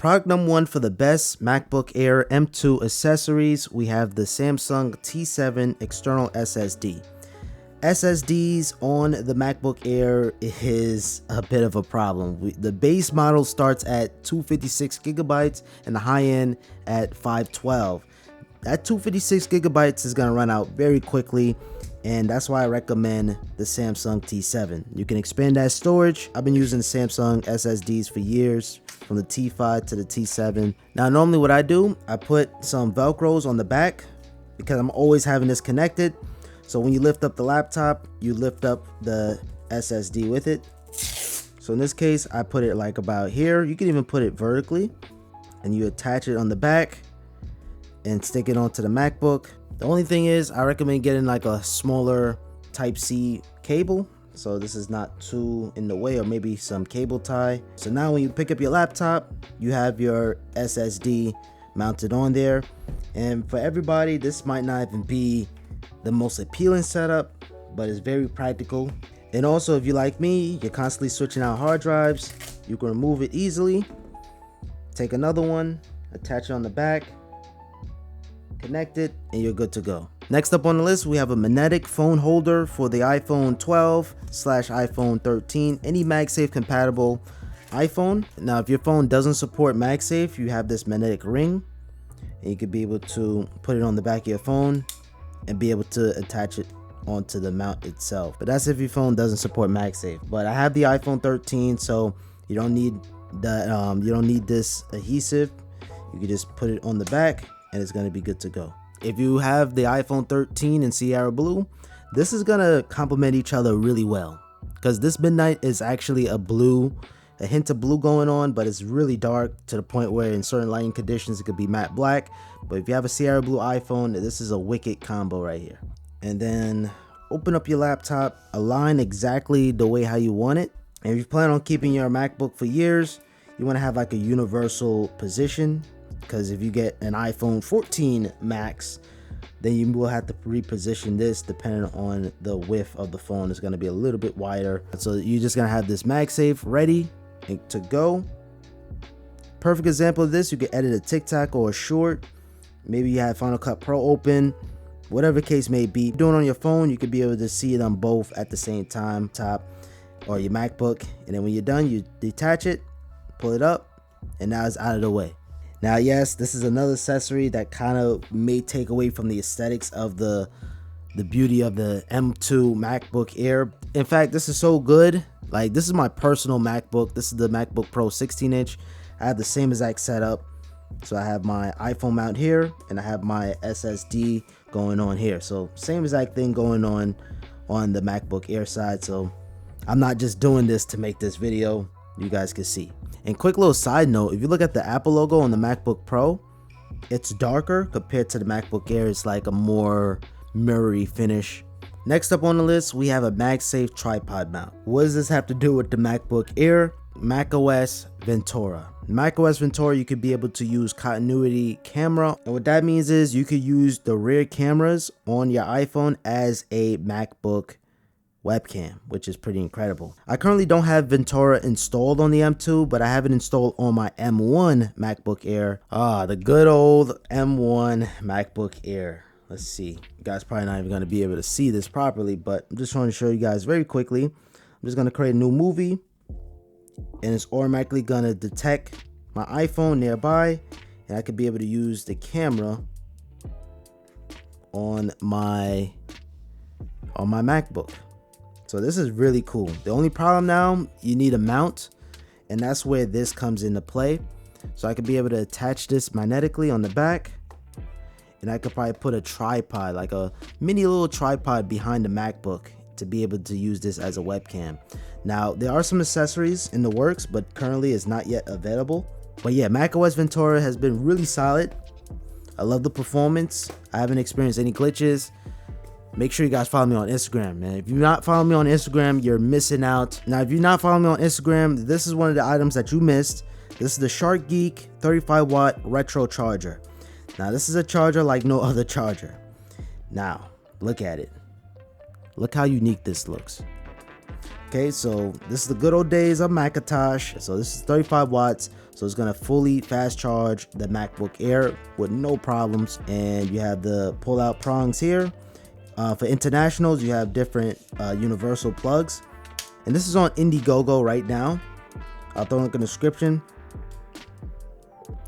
Product number one for the best MacBook Air M2 accessories, we have the Samsung T7 external SSD. SSDs on the MacBook Air is a bit of a problem. The base model starts at 256 gigabytes and the high end at 512. That 256 gigabytes is going to run out very quickly, and that's why I recommend the Samsung T7. You can expand that storage. I've been using the Samsung SSDs for years, from the T5 to the T7. Now, normally what I do, I put some Velcros on the back because I'm always having this connected. So when you lift up the laptop, you lift up the SSD with it. So in this case, I put it like about here. You can even put it vertically, and you attach it on the back and stick it onto the MacBook. The only thing is, I recommend getting like a smaller Type-C cable, so this is not too in the way, or maybe some cable tie. So now when you pick up your laptop, you have your SSD mounted on there. And for everybody, this might not even be the most appealing setup, but it's very practical. And also, if you like me, you're constantly switching out hard drives, you can remove it easily. Take another one, attach it on the back, connect it, and you're good to go. Next up on the list, we have a magnetic phone holder for the iPhone 12/iPhone 13, any Magsafe compatible iPhone. Now, if your phone doesn't support Magsafe, you have this magnetic ring, and you could be able to put it on the back of your phone and be able to attach it onto the mount itself. But that's if your phone doesn't support MagSafe. But I have the iPhone 13, so you don't need that. You don't need this adhesive. You can just put it on the back, and it's going to be good to go. If you have the iPhone 13 in Sierra Blue, this is going to complement each other really well, because this midnight is actually a hint of blue going on, but it's really dark to the point where in certain lighting conditions it could be matte black. But if you have a Sierra Blue iPhone, this is a wicked combo right here. And then open up your laptop, align exactly the way how you want it. And if you plan on keeping your MacBook for years, you want to have like a universal position, because if you get an iPhone 14 Max, then you will have to reposition this depending on the width of the phone. It's going to be a little bit wider. So you're just going to have this MagSafe ready to go. Perfect example of this, you can edit a TikTok or a short. Maybe you have Final Cut Pro open, whatever the case may be. Doing it on your phone, you could be able to see it on both at the same time, top or your MacBook. And then when you're done, you detach it, pull it up, and now it's out of the way. Now, yes, this is another accessory that kind of may take away from the aesthetics of the beauty of the M2 MacBook Air. In fact, this is so good. Like, this is my personal MacBook. This is the MacBook Pro 16-inch. I have the same exact setup. So I have my iPhone mount here, and I have my SSD going on here. So same exact thing going on the MacBook Air side. So I'm not just doing this to make this video. You guys can see. And quick little side note, if you look at the Apple logo on the MacBook Pro, it's darker compared to the MacBook Air. It's like a more mirrory finish. Next up on the list, we have a MagSafe tripod mount. What does this have to do with the MacBook Air? macOS Ventura. macOS Ventura, you could be able to use continuity camera, and what that means is you could use the rear cameras on your iPhone as a MacBook webcam, which is pretty incredible. I currently don't have Ventura installed on the M2, but I have it installed on my M1 MacBook Air. The good old M1 MacBook Air. Let's see. You guys probably not even going to be able to see this properly, but I'm just trying to show you guys very quickly. I'm just going to create a new movie, and it's automatically going to detect my iPhone nearby, and I could be able to use the camera on my MacBook. So this is really cool. The only problem now, you need a mount, and that's where this comes into play. So I could be able to attach this magnetically on the back, and I could probably put a tripod, like a mini little tripod behind the MacBook, to be able to use this as a webcam. Now, there are some accessories in the works, but currently it's not yet available. But yeah, macOS Ventura has been really solid. I love the performance. I haven't experienced any glitches. Make sure you guys follow me on Instagram, man. If you're not following me on Instagram, you're missing out. Now, if you're not following me on Instagram, this is one of the items that you missed. This is the RETROGEEK 35-watt retro charger. Now, this is a charger like no other charger. Now, look at it. Look how unique this looks. Okay, so this is the good old days of Macintosh. So this is 35 watts, So it's gonna fully fast charge the MacBook Air with no problems. And you have the pull out prongs here. For internationals, you have different universal plugs. And this is on Indiegogo right now. I'll throw a link in the description.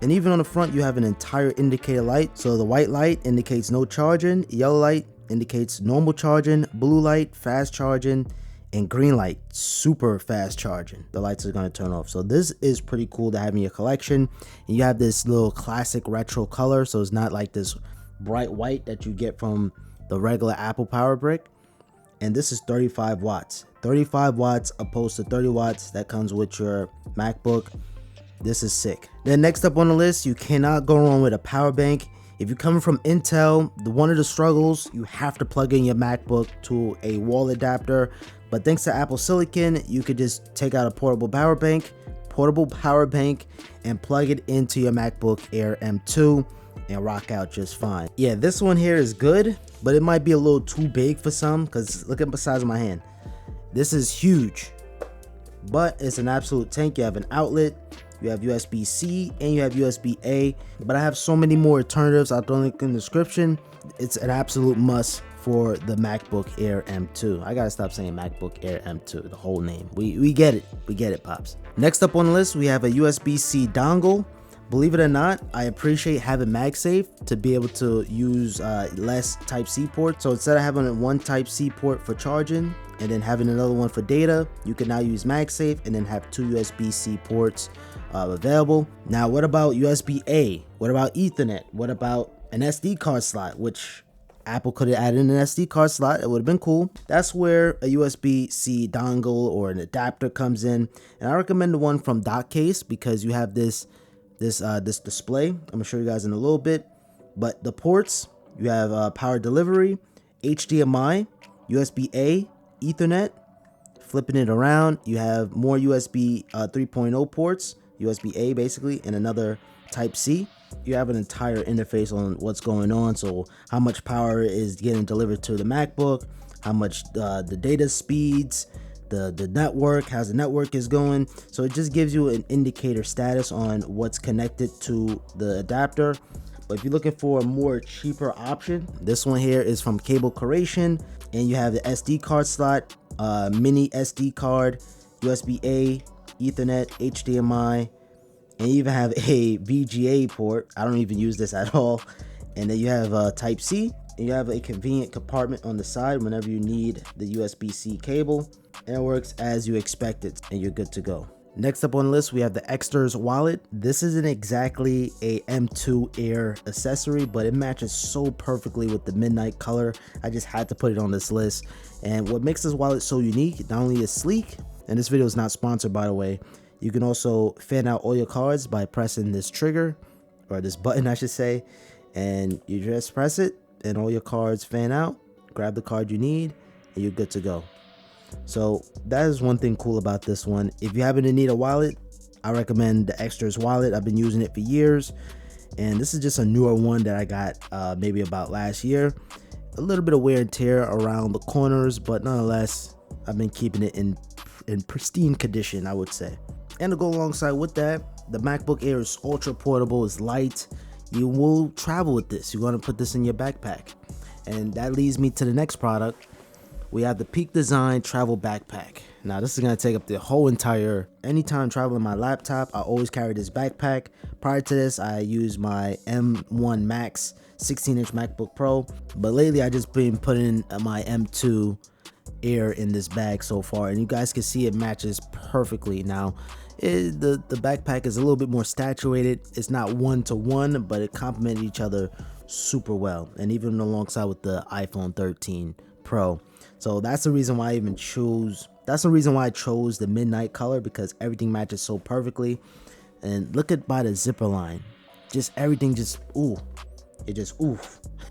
And even on the front, you have an entire indicator light. So the white light indicates no charging, yellow light indicates normal charging, blue light fast charging, and green light super fast charging. The lights are going to turn off. So this is pretty cool to have in your collection. And you have this little classic retro color, so it's not like this bright white that you get from the regular Apple power brick. And this is 35 watts 35 watts opposed to 30 watts that comes with your MacBook. This is sick. Then next up on the list, you cannot go wrong with a power bank. If you're coming from Intel, one of the struggles, you have to plug in your MacBook to a wall adapter. But thanks to Apple Silicon, you could just take out a portable power bank, and plug it into your MacBook Air M2 and rock out just fine. Yeah, this one here is good, but it might be a little too big for some, because look at the size of my hand. This is huge, but it's an absolute tank. You have an outlet, you have USB-C, and you have USB-A, but I have so many more alternatives. I'll throw a link in the description. It's an absolute must for the MacBook Air M2. I gotta stop saying MacBook Air M2, the whole name. We get it, pops. Next up on the list, we have a USB-C dongle. Believe it or not, I appreciate having MagSafe to be able to use less Type-C ports. So instead of having one Type-C port for charging and then having another one for data, you can now use MagSafe and then have two USB-C ports available. Now, what about USB-A? What about Ethernet? What about an SD card slot, which Apple could have added an SD card slot? It would have been cool. That's where a USB-C dongle or an adapter comes in. And I recommend the one from Dockcase because you have this display. I'm gonna show you guys in a little bit, but the ports, you have power delivery, HDMI, USB-A, Ethernet. Flipping it around, you have more USB 3.0 ports, USB-A basically, and another Type-C. You have an entire interface on what's going on, so how much power is getting delivered to the MacBook, how much the data speeds, the network, how's the network is going. So it just gives you an indicator status on what's connected to the adapter. But if you're looking for a more cheaper option, this one here is from Cable Curation, and you have the SD card slot, mini SD card, USB-A, Ethernet, HDMI, and you even have a VGA port. I don't even use this at all. And then you have Type-C, and you have a convenient compartment on the side whenever you need the USB-C cable, and it works as you expect it, and you're good to go. Next up on the list, we have the Ekstar Wallet. This isn't exactly a M2 Air accessory, but it matches so perfectly with the midnight color. I just had to put it on this list. And what makes this wallet so unique, not only is sleek, and this video is not sponsored by the way, you can also fan out all your cards by pressing this trigger, or this button I should say, and you just press it and all your cards fan out, grab the card you need, and you're good to go. So that is one thing cool about this one. If you happen to need a wallet, I recommend the Ekstar Wallet. I've been using it for years, and this is just a newer one that I got maybe about last year. A little bit of wear and tear around the corners, but nonetheless, I've been keeping it in pristine condition, I would say. And to go alongside with that, the MacBook Air is ultra portable, it's light. You will travel with this. You're going to put this in your backpack. And that leads me to the next product. We have the Peak Design Travel Backpack. Now this is going to take up the whole entire, anytime traveling my laptop, I always carry this backpack. Prior to this, I used my M1 Max 16-inch MacBook Pro, but lately I just been putting my M2 Air in this bag so far, and you guys can see it matches perfectly. Now the backpack is a little bit more saturated. It's not one-to-one, but it complements each other super well, and even alongside with the iPhone 13 Pro. So that's the reason why I chose the midnight color, because everything matches so perfectly. And look at by the zipper line, just everything just oof.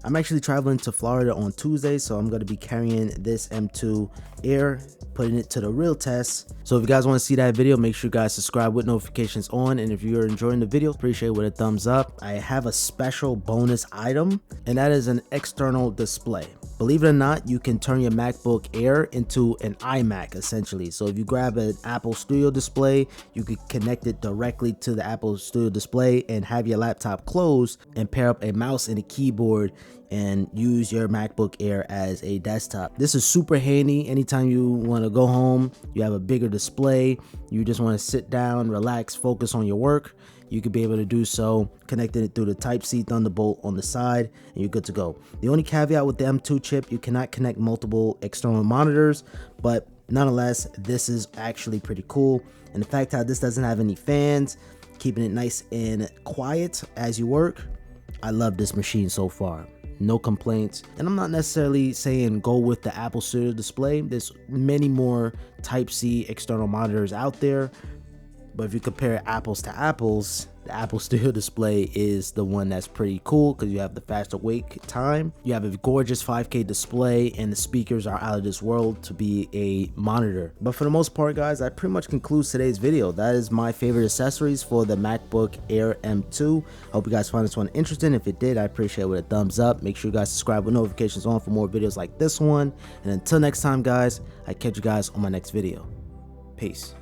I'm actually traveling to Florida on Tuesday, so I'm going to be carrying this M2 Air, putting it to the real test. So if you guys want to see that video, make sure you guys subscribe with notifications on, and if you're enjoying the video, appreciate it with a thumbs up. I have a special bonus item, and that is an external display. Believe it or not, you can turn your MacBook Air into an iMac essentially. So if you grab an Apple Studio display, you could connect it directly to the Apple Studio display and have your laptop closed and pair up a mouse and a keyboard and use your MacBook Air as a desktop. This is super handy anytime you want to go home, you have a bigger display, you just want to sit down, relax, focus on your work. You could be able to do so, connecting it through the Type-C Thunderbolt on the side, and you're good to go. The only caveat with the M2 chip, you cannot connect multiple external monitors, but nonetheless, this is actually pretty cool. And the fact how this doesn't have any fans, keeping it nice and quiet as you work, I love this machine so far. No complaints. And I'm not necessarily saying go with the Apple Studio display. There's many more Type-C external monitors out there. But if you compare apples to apples, the Apple Studio display is the one that's pretty cool because you have the faster wake time. You have a gorgeous 5K display and the speakers are out of this world to be a monitor. But for the most part, guys, that pretty much concludes today's video. That is my favorite accessories for the MacBook Air M2. I hope you guys found this one interesting. If it did, I appreciate it with a thumbs up. Make sure you guys subscribe with notifications on for more videos like this one. And until next time, guys, I catch you guys on my next video. Peace.